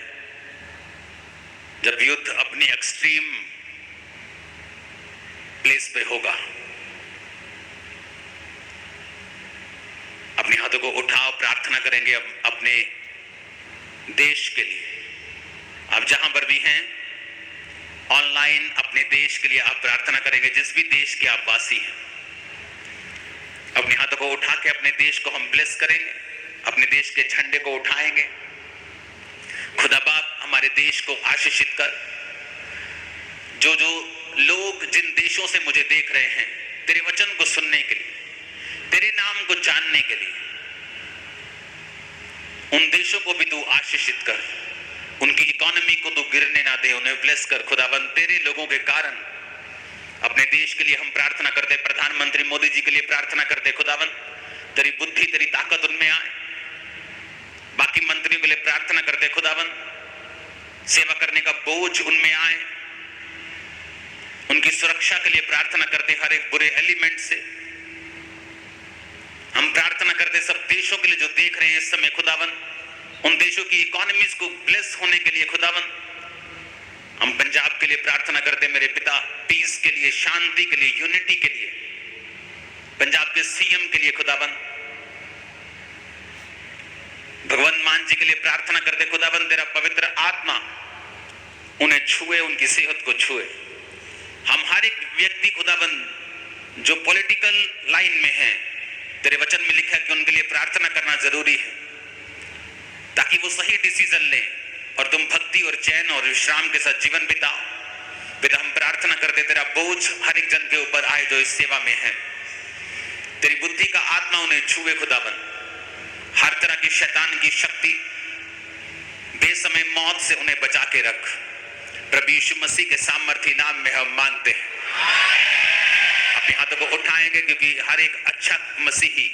जब युद्ध अपनी एक्सट्रीम प्लेस पे होगा। अपने हाथों को उठाओ, प्रार्थना करेंगे अपने देश के लिए। आप जहां पर भी हैं ऑनलाइन, अपने देश के लिए आप प्रार्थना करेंगे, जिस भी देश के आप वासी हैं। अपने हाथों को उठा के अपने देश को हम ब्लेस करेंगे, अपने देश के झंडे को उठाएंगे। खुदा बाप हमारे देश को आशीषित कर। जो जो लोग जिन देशों से मुझे देख रहे हैं तेरे वचन को सुनने के लिए, तेरे नाम को जानने के लिए, उन देशों को भी तू आशीषित कर, उनकी इकोनॉमी को तू गिरने ना दे, उन्हें ब्लेस कर खुदाबंद। तेरे लोगों के कारण अपने देश के लिए हम प्रार्थना करते, प्रधानमंत्री मोदी जी के लिए प्रार्थना करते खुदाबंद, तेरी बुद्धि तेरी ताकत उनमें आए। बाकी मंत्रियों के लिए प्रार्थना करते खुदाबंद, सेवा करने का बोझ उनमें आए। उनकी सुरक्षा के लिए प्रार्थना करते, हर एक बुरे एलिमेंट से हम प्रार्थना करते। सब देशों के लिए जो देख रहे हैं इस समय खुदाबंद, उन देशों की इकोनॉमीज को ब्लेस होने के लिए खुदाबंद हम पंजाब के लिए प्रार्थना करते। मेरे पिता पीस के लिए, शांति के लिए, यूनिटी के लिए, पंजाब के CM के लिए खुदाबंद, भगवंत मान जी के लिए प्रार्थना करते खुदाबंद, तेरा पवित्र आत्मा उन्हें छुए, उनकी सेहत को छुए। हम हर एक व्यक्ति खुदाबंद जो पॉलिटिकल लाइन में है, तेरे वचन में लिखा है कि उनके लिए प्रार्थना करना जरूरी है ताकि वो सही डिसीजन ले और तुम भक्ति और चैन और विश्राम के साथ जीवन बिताओ। पिता हम प्रार्थना करते तेरा बोझ हर एक जन के ऊपर आए जो इस सेवा में है। तेरी बुद्धि का आत्मा उन्हें छुए खुदाबंद, हर तरह की शैतान की शक्ति, बेसमय मौत से उन्हें बचा के रख। प्रभु यीशु मसीह के सामर्थी नाम में हम मांगते हैं। अपने हाथों को उठाएंगे क्योंकि हर एक अच्छा मसीही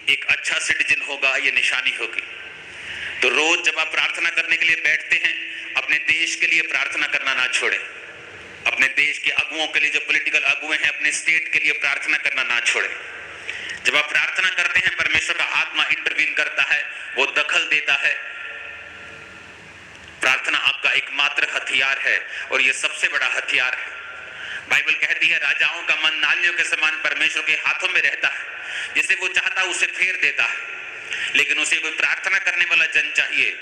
एक अच्छा सिटीजन होगा, ये निशानी होगी। तो रोज जब आप प्रार्थना करने के लिए बैठते हैं, अपने देश के लिए प्रार्थना करना ना छोड़े। अपने देश के अगुओं के लिए, जो पॉलिटिकल अगुए हैं, अपने स्टेट के लिए प्रार्थना करना ना छोड़े। जब आप प्रार्थना करते हैं परमेश्वर का आत्मा इंटरवीन करता है, वो दखल देता है। प्रार्थना आपका एकमात्र हथियार है और ये सबसे बड़ा हथियार है। बाइबल कहती है राजाओं का मन नालियों के समान परमेश्वर के हाथों में रहता है, जिसे वो चाहता उसे फेर देता है। लेकिन उसे कोई प्रार्थना करने वाला जन चाहिए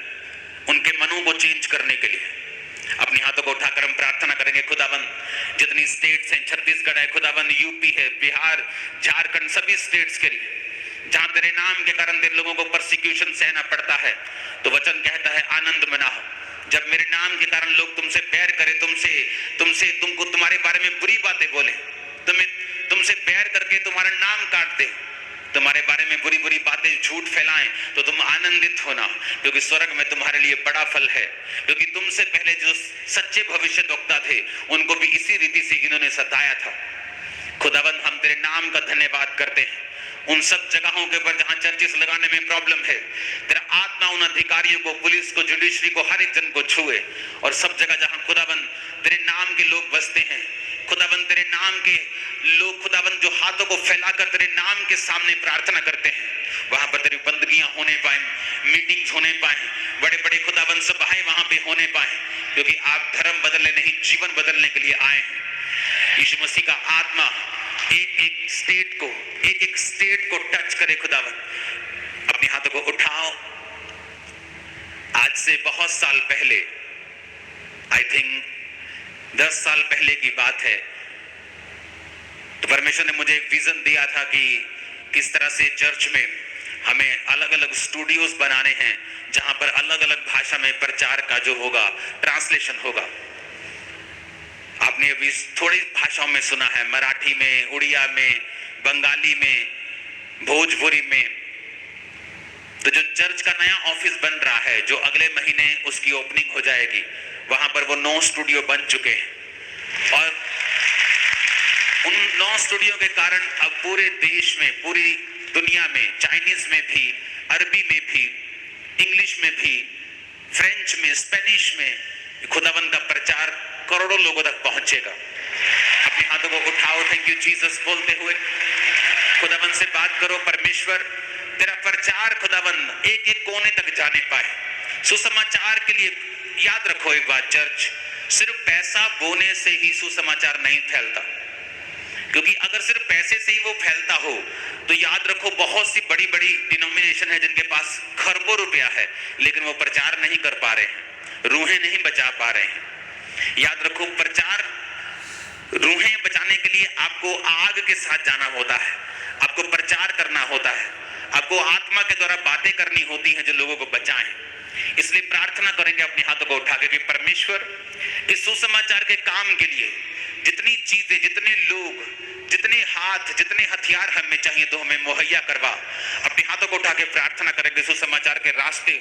उनके मनों को चेंज करने के लिए। अपने हाथों को उठाकर हम प्रार्थना करेंगे। खुदावन, जितनी स्टेट्स हैं, छत्तीसगढ़ है, खुदावन यूपी है, बिहार, झारखंड, सभी स्टेट्स के लिए जहां तेरे नाम के कारण तेरे लोगों को परसिक्यूशन सहना पड़ता है, तो वचन कहता है आनंद मनाओ। जब मेरे नाम के कारण लोग तुमसे बैर करें, तुमको तुम्हारे बारे में बुरी बातें बोले, तुमसे बैर करके तुम्हारा नाम काट दे, तुम्हारे बारे में बुरी बुरी बातें झूठ फैलाएं, तो तुम आनंदित होना, क्योंकि स्वर्ग में तुम्हारे लिए बड़ा फल है। क्योंकि तुमसे पहले जो सच्चे भविष्यद्वक्ता थे उनको भी इसी रीति से इन्होंने सताया था। खुदावंद, हम तेरे नाम का धन्यवाद करते हैं। उन सब जगहों के ऊपर जहां चर्चिस लगाने में प्रॉब्लम है, तेरा आत्मा उन अधिकारियों को, पुलिस को, जुडिशरी को, हर एक जन को छुए। और सब जगह जहां खुदावंद तेरे नाम के लोग बसते हैं, खुदावंद तेरे नाम के लोग, खुदावंद जो हाथों को फैलाकर तेरे नाम के सामने प्रार्थना करते हैं, वहां पर तेरी बंदगियां होने पाए, मीटिंग्स होने पाए, बड़े बड़े खुदावंद सभाएं वहां पे होने पाए, क्योंकि आप धर्म बदलने नहीं, जीवन बदलने के लिए आए हैं। यीशु मसीह का आत्मा एक एक स्टेट को टच करे। खुदावंद, अपने हाथों को उठाओ। आज से बहुत साल पहले, आई थिंक 10 साल पहले की बात है, तो परमेश्वर ने मुझे एक विजन दिया था कि किस तरह से चर्च में हमें अलग अलग स्टूडियोज बनाने हैं, जहां पर अलग अलग भाषा में प्रचार का जो होगा, ट्रांसलेशन होगा। आपने अभी थोड़ी भाषाओं में सुना है, मराठी में, उड़िया में, बंगाली में, भोजपुरी में। तो जो चर्च का नया ऑफिस बन रहा है, जो अगले महीने उसकी ओपनिंग हो जाएगी, वहां पर वो 9 स्टूडियो बन चुके हैं। और उन 9 स्टूडियो के कारण अब पूरे देश में, पूरी दुनिया में, चाइनीज में भी, अरबी में भी, इंग्लिश में भी, फ्रेंच में, स्पेनिश में खुदावंद का प्रचार करोड़ों लोगों तक पहुंचेगा। अपने हाथों को उठाओ, थैंक यू जीसस बोलते हुए खुदावंद से बात करो। परमेश्वर, तेरा प्रचार खुदावंद एक एक कोने तक जाने पाए। सुसमाचार के लिए याद रखो एक बात, चर्च सिर्फ पैसा बोने से ही सुसमाचार नहीं फैलता, क्योंकि अगर सिर्फ पैसे से ही वो फैलता हो तो याद रखो बहुत सी बड़ी बड़ी डिनोमिनेशन है जिनके पास खरबों रुपया है, लेकिन वो प्रचार नहीं कर पा रहे हैं, रूहें नहीं बचा पा रहे हैं। याद रखो, प्रचार, रूहें बचाने के लिए आपको आग के साथ जाना होता है, आपको प्रचार करना होता है, आपको आत्मा के द्वारा बातें करनी होती हैं जो लोगों को बचाएं। इसलिए प्रार्थना करेंगे अपने हाथों को उठा के कि परमेश्वर, इस सुसमाचार के काम के लिए जितनी चीजें, जितने लोग, जितने हाथ, जितने हथियार हमें चाहिए तो हमें मुहैया करवा। अपने हाथों को उठा के प्रार्थना करेंगे सुसमाचार के रास्ते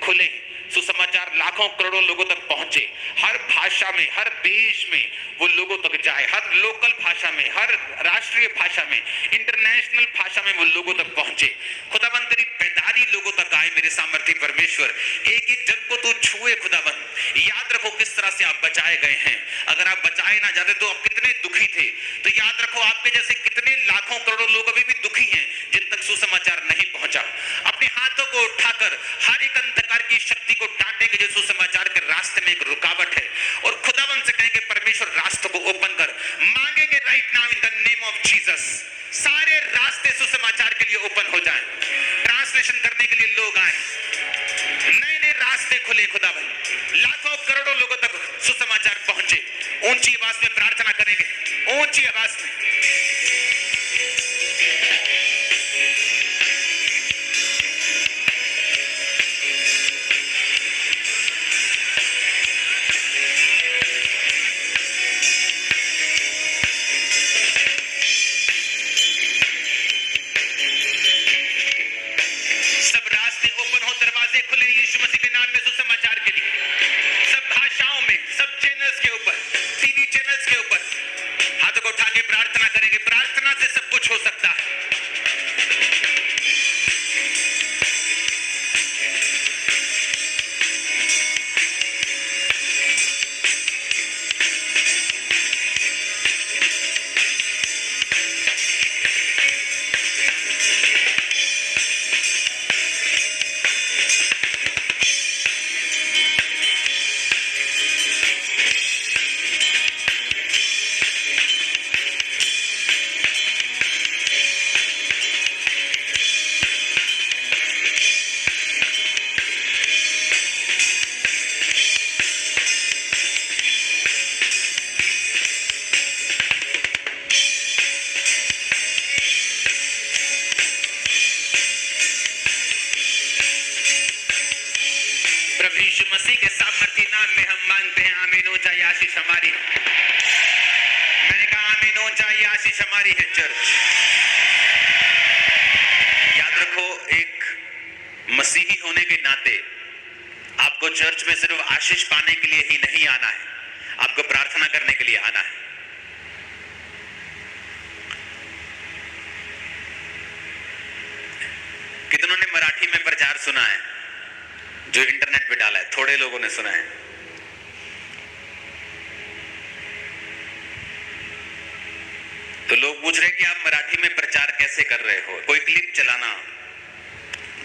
खुले, सुसमाचार लाखों करोड़ों लोगों तक पहुंचे, हर भाषा में, हर देश में वो लोगों तक जाए, हर लोकल भाषा में, हर राष्ट्रीय भाषा में, इंटरनेशनल भाषा में वो लोगों तक पहुंचे। खुदावंद, तेरी बेदारी लोगों तक आए। मेरे सामर्थ्य परमेश्वर, एक एक जन को तू छुए। खुदावंद, याद रखो किस तरह से आप बचाए गए हैं। अगर आप बचाए ना जाते तो आप कितने दुखी थे। तो याद रखो, आपके जैसे कितने लाखों करोड़ों लोग अभी भी दुखी हैं जिन तक सुसमाचार नहीं पहुंचा। अपने हाथों को उठाकर हर एक अंधकार की शक्ति को डांटेंगे जो सुसमाचार के रास्ते में एक रुकावट है, और खुदावंद से कहेंगे परमेश्वर रास्तों को ओपन कर। मांगेंगे right now in the name of Jesus, सारे रास्ते सुसमाचार के लिए ओपन हो जाएं, ट्रांसलेशन करने के लिए लोग आए, नए नए रास्ते खुले। खुदावंद, लाखों करोड़ों लोगों तक सुसमाचार पहुंचे। ऊंची आवाज में प्रार्थना करेंगे, ऊंची आवाज में। के सामर्थी नाम में हम मांगते हैं, आमीन हो जाए आशीष हमारी। मैंने कहा आमीन हो जाए आशीष हमारी है चर्च। याद रखो, एक मसीही होने के नाते आपको चर्च में सिर्फ आशीष पाने के लिए ही नहीं आना है, आपको प्रार्थना करने के लिए आना है। कितनों ने मराठी में प्रचार सुना है जो इंटरनेट पे डाला है? थोड़े लोगों ने सुना है। तो लोग पूछ रहे कि आप मराठी में प्रचार कैसे कर रहे हो? कोई क्लिप चलाना,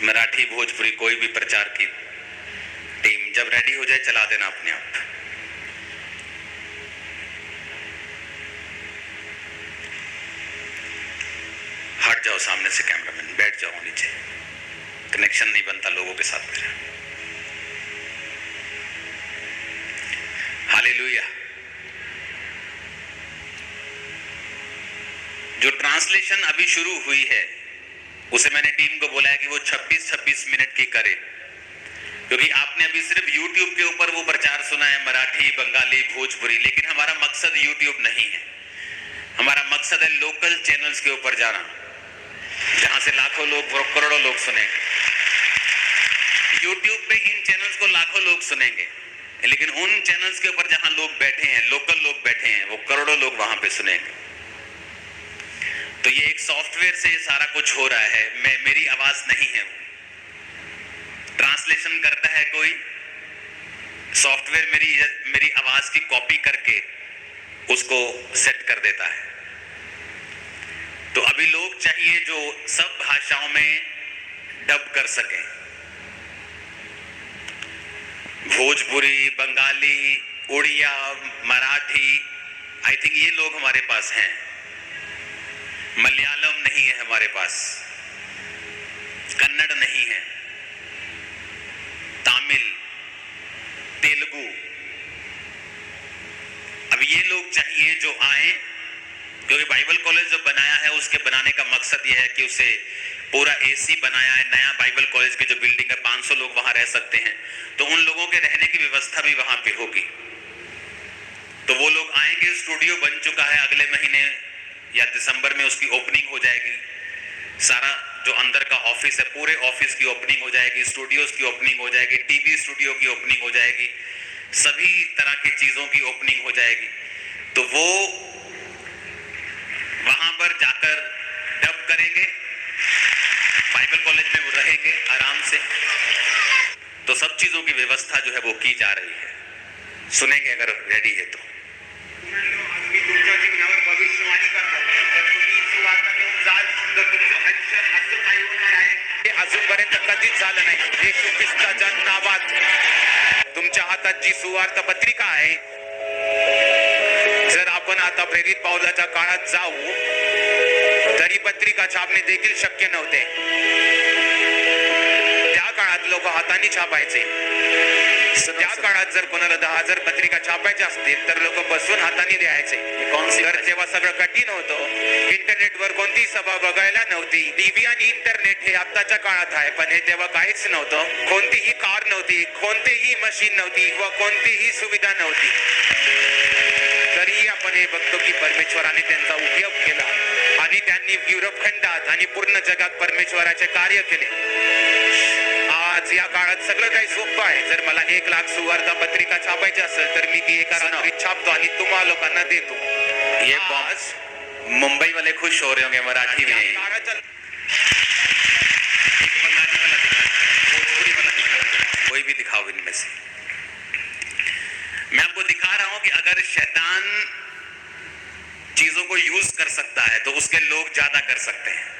मराठी भोजपुरी कोई भी प्रचार की टीम जब रेडी हो जाए चला देना अपने आप। हट जाओ सामने से कैमरामैन, बैठ जाओ नीचे, कनेक्शन नहीं बनता लोगों के साथ मेरा। हालेलुया। जो ट्रांसलेशन अभी शुरू हुई है उसे मैंने टीम को बोला है कि वो 26-26 मिनट की करे, क्योंकि आपने अभी सिर्फ YouTube के ऊपर वो प्रचार सुना है, मराठी, बंगाली, भोजपुरी, लेकिन हमारा मकसद YouTube नहीं है। हमारा मकसद है लोकल चैनल्स के ऊपर जाना, जहां से लाखों लोग, करोड़ों लोग सुनेंगे। YouTube पे इन चैनल्स को लाखों लोग सुनेंगे, लेकिन उन चैनल्स के ऊपर जहां लोग बैठे हैं, लोकल लोग बैठे हैं, वो करोड़ों लोग वहां पे सुनेंगे। तो ये एक सॉफ्टवेयर से सारा कुछ हो रहा है, मेरी आवाज नहीं है। वो ट्रांसलेशन करता है कोई सॉफ्टवेयर, मेरी आवाज की कॉपी करके उसको सेट कर देता है। तो अभी लोग चाहिए जो सब भाषाओं में डब कर सके, भोजपुरी, बंगाली, उड़िया, मराठी। आई थिंक ये लोग हमारे पास हैं। मलयालम नहीं है हमारे पास, कन्नड़ नहीं है, तमिल, तेलुगु। अब ये लोग चाहिए जो आए, क्योंकि बाइबल कॉलेज जो बनाया है उसके बनाने का मकसद यह है कि उसे पूरा एसी बनाया है। नया बाइबल कॉलेज की जो बिल्डिंग है, 500 लोग वहां रह सकते हैं, तो उन लोगों के रहने की व्यवस्था भी वहां पे होगी। तो वो लोग आएंगे, स्टूडियो बन चुका है, अगले महीने या दिसंबर में उसकी ओपनिंग हो जाएगी। सारा जो अंदर का ऑफिस है, पूरे ऑफिस की ओपनिंग हो जाएगी, स्टूडियोज की ओपनिंग हो जाएगी, टीवी स्टूडियो की ओपनिंग हो जाएगी, सभी तरह की चीजों की ओपनिंग हो जाएगी। तो वो वहां पर जाकर डब करेंगे, बाइबल कॉलेज में वो रहेंगे आराम से। तो सब चीजों की व्यवस्था जो है वो की जा रही है, सुनेंगे अगर रेडी है तो। तुमच्या जीवनावर भविष्यवाणी करतात, तर तुम्ही सुवार्ता घेऊन जाल, तर तुमचं आयुष्य असं काही होणार आहे हे अजूनपर्यंत कधीच झालं नाही। येशू ख्रिस्ताच्या नावात तुमच्या हातात जी सुवार्ता पत्रिका आहे, जर आपण आता प्रेरित पावलाच्या काळात जाऊ तरी पत्रिका छापणे देखील शक्य नव्हते। त्या काळात लोक हाताने छापायचे। त्या काळात जर कोणाला 10,000 पत्रिका छापायच्या असतील तर लोक बसून हाताने लिहायचे। तर तेव्हा सगळं कठीण होतं। इंटरनेटवर कोणती सभा बघायला नव्हती। टीव्ही आणि इंटरनेट हे आत्ताच्या काळात आहे, पण हे तेव्हा काहीच नव्हतं। कोणतीही कार नव्हती, कोणतीही मशीन नव्हती व कोणतीही सुविधा नव्हती। तरीही आपण हे बघतो की परमेश्वराने त्यांचा उपयोग केला आणि त्यांनी युरोप खंडात आणि पूर्ण जगात परमेश्वराचे कार्य केले। आज या काळात सगळं काही सोपं आहे। जर मला 1 लाख सुवार्ता पत्रिका छापायची असेल तर मी ती एका रात्रीत छापतो आणि तुम्हाला लोकांना देतो। ये आज मुंबई वाले खुश हो रहे होंगे मराठी में, एक बंगाली वाला दिखा, भोजपुरी वाला दिखा, कोई भी दिखाओ इनमें से। मैं आपको दिखा रहा हूं कि अगर शैतान चीजों को यूज कर सकता है तो उसके लोग ज्यादा कर सकते हैं।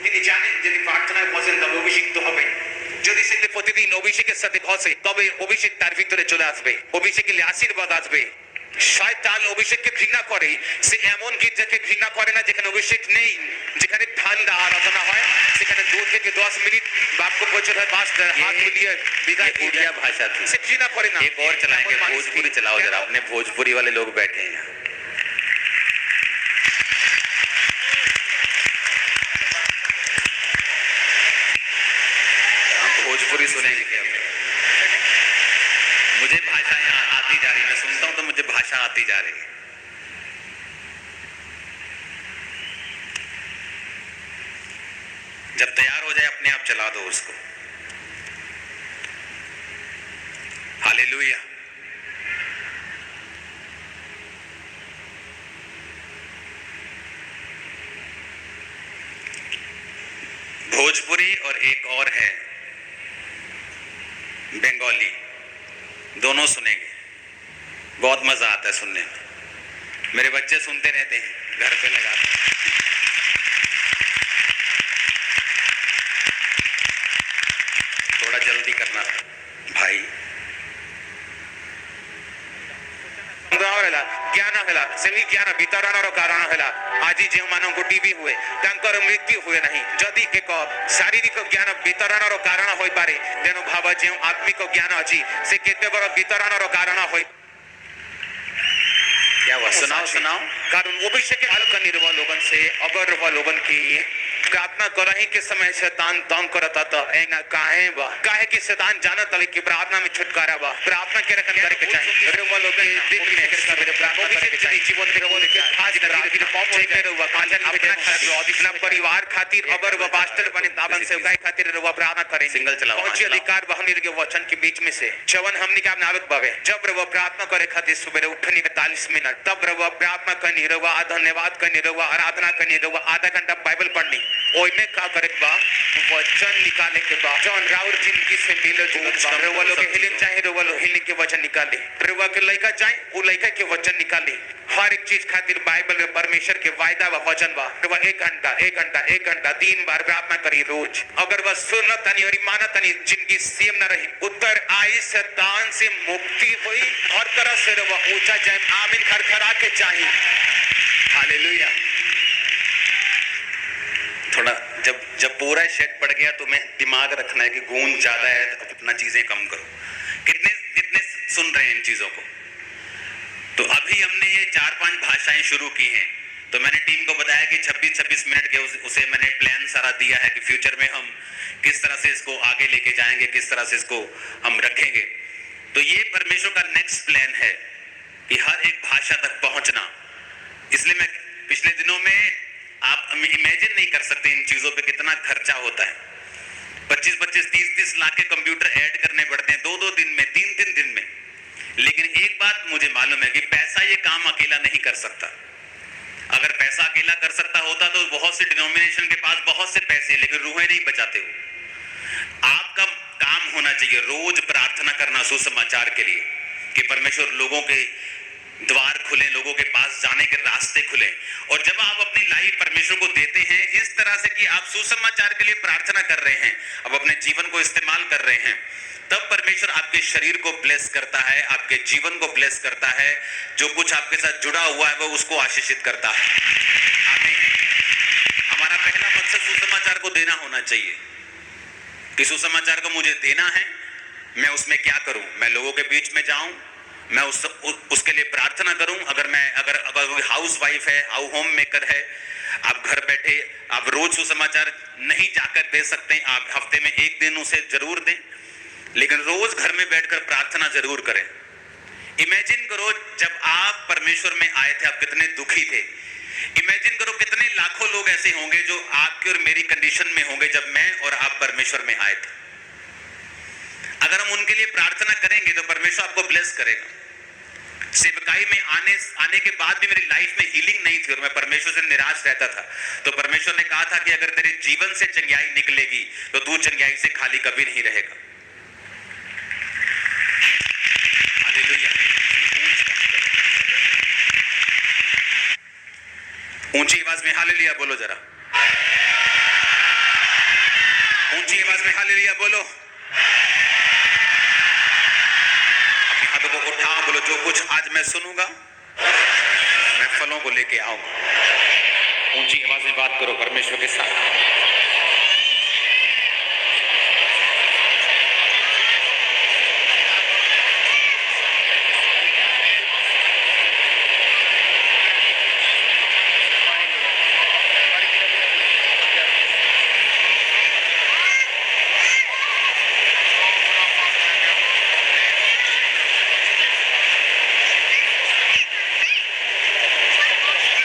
তিনি জানেন যদি প্রার্থনায় বসেন তবে অভিষিক্ত হবে। যদি সে প্রতিদিন অভিষেকের সাথে ঘষে তবে অভিষেক তার ভিতরে চলে আসবে, অভিষেকে আশীর্বাদ আসবে। শয়তান অভিষেককে ঘৃণা করে, সে এমন গির্জাকে ঘৃণা করে না যেখানে অভিষেক নেই, যেখানে ঠান্ডা আরাধনা হয়, সেখানে 2 থেকে 10 মিনিট বাক্য প্রচার হয়, পাস্টার हाथ मिलिए विदाई उड़िया भाषा थी, से घृणा करे ना। एक और चलाएंगे, भोजपुरी चलाओ जरा, अपने भोजपुरी वाले लोग बैठे हैं। भी सुनेंगे क्या? मुझे भाषाएं आती जा रही, मैं सुनता हूं तो मुझे भाषा आती जा रही है। जब तैयार हो जाए अपने आप चला दो उसको। हालेलुया। भोजपुरी और एक और है बंगाली, दोनों सुनेंगे, बहुत मजा आता है सुनने में। मेरे बच्चे सुनते रहते हैं, घर पे लगाते हैं। थोड़ा जल्दी करना भाई। ज्ञान हेला सेही ज्ञान वितरण कारण हेला आज जो मानक टीबी हुए तांकर मृत्यु हुए नहीं जदि एक शारीरिक ज्ञान वितरण कारण हो पारे तेणु भाव जो आत्मिक ज्ञान अच्छी से केते बड़ वितरण कारण हो। क्या हुआ? सुनाओ सुनाओ। कारण अभिषेक करने रहा लोगन से अगर वह लोगन की प्रार्थना करही के समय शैतान तंग करता तो काहे बा काहे कि शैतान जानत है कि प्रार्थना में छुटकारा बा। प्रार्थना के रखन करे के चाहिए रे वो लोग देख में करे प्रार्थना करे के चाहिए जीवन में वो लेके आज रात में पहुंच के रहुआ कांचन में अपना अपना परिवार खातिर अगर वो पास्टर बने ताबन से गाय खातिर रहुआ प्रार्थना करें। सिंगल चलाओ। पहुंच अधिकार बहनी के वचन के बीच में से चवन हमनी के नावत बावे जब रहुआ प्रार्थना करे खातिर सुबह उठनी 45 मिनट तब रहुआ प्रार्थना करनी रहुआ धन्यवाद करनी रहुआ आराधना करनी रहुआ आधा घंटा बाइबल पढ़नी ओइमे का करे बा वचन निकाले के बाद जौन राउर जिंदगी से मिले जुलत रहुआ लोग हिलिंग चाहे रहुआ लोग हिलिंग के वचन निकाले रहुआ के लड़का चाहे वो लड़का के वचन निकाले। हर एक चीज खातिर बाइबल में परमेश्वर के वायदा व वचन बा रहुआ 1 घंटा 3 बार प्रार्थना करी रोज। अगर वह सुन तनी और माना तनी जिंदगी सेम न रही उत्तर आई शैतान से मुक्ति हुई हर तरह से रहुआ ऊंचा जाए आमीन खरखरा के चाहिए। हालेलुया। थोड़ा जब पूरा शेड पड़ गया तो मैं दिमाग रखना है कि गूंज ज्यादा है तो अपना चीजें कम करो। कितने सुन रहे हैं इन चीजों को? तो अभी हमने ये 4-5 भाषाएं शुरू की हैं। तो मैंने टीम को बताया कि 26-26 मिनट के उसे मैंने प्लान सारा दिया है कि फ्यूचर में हम किस तरह से इसको आगे लेके जाएंगे, किस तरह से इसको हम रखेंगे। तो ये परमेश्वर का नेक्स्ट प्लान है कि हर एक भाषा तक पहुंचना। इसलिए मैं पिछले दिनों में आप इमेजिन नहीं कर सकते इन चीजों पे कितना खर्चा होता है। 25-25, 30-30 लाख के कंप्यूटर ऐड करने पड़ते हैं 2-2 दिन में, 3-3 दिन में। लेकिन एक बात मुझे मालूम है कि पैसा ये काम अकेला नहीं कर सकता। अगर पैसा अकेला कर सकता होता तो बहुत से डिनोमिनेशन के पास बहुत से पैसे लेकिन रूहें नहीं बचाते हो। आपका काम होना चाहिए रोज प्रार्थना करना सुसमाचार के लिए कि परमेश्वर लोगों के द्वार खुले, लोगों के पास जाने के रास्ते खुले। और जब आप अपनी लाइफ परमेश्वर को देते हैं इस तरह से कि आप सुसमाचार के लिए प्रार्थना कर रहे हैं, अब अपने जीवन को इस्तेमाल कर रहे हैं, तब परमेश्वर आपके शरीर को ब्लेस करता है, आपके जीवन को ब्लेस करता है। जो कुछ आपके साथ जुड़ा हुआ है वो उसको आशीषित करता है। आमीन। हमारा पहला मकसद सुसमाचार को देना होना चाहिए कि सुसमाचार को मुझे देना है, मैं उसमें क्या करूं? मैं लोगों के बीच में जाऊं, मैं उसके लिए प्रार्थना करूं। अगर हाउस वाइफ है, होम मेकर है, आप घर बैठे आप रोज सुसमाचार नहीं जाकर दे सकते, आप हफ्ते में 1 दिन उसे जरूर दें, लेकिन रोज घर में बैठकर प्रार्थना जरूर करें। इमेजिन करो जब आप परमेश्वर में आए थे आप कितने दुखी थे। इमेजिन करो कितने लाखों लोग ऐसे होंगे जो आपकी और मेरी कंडीशन में होंगे जब मैं और आप परमेश्वर में आए थे। अगर हम उनके लिए प्रार्थना करेंगे तो परमेश्वर आपको ब्लेस करेगा। सेवकाई में आने के बाद भी मेरी लाइफ में हीलिंग नहीं थी और मैं परमेश्वर से निराश रहता था, तो परमेश्वर ने कहा था कि अगर तेरे जीवन से चंगाई निकलेगी तो तू चंगाई से खाली कभी नहीं रहेगा। हालेलुया। ऊंची आवाज में हालेलुया बोलो जरा, ऊंची आवाज में हालेलुया बोलो। अपने हाथों को उठाओ, बोलो जो कुछ आज मैं सुनूंगा मैं फलों को लेके आऊंगा। ऊंची आवाज में बात करो परमेश्वर के साथ।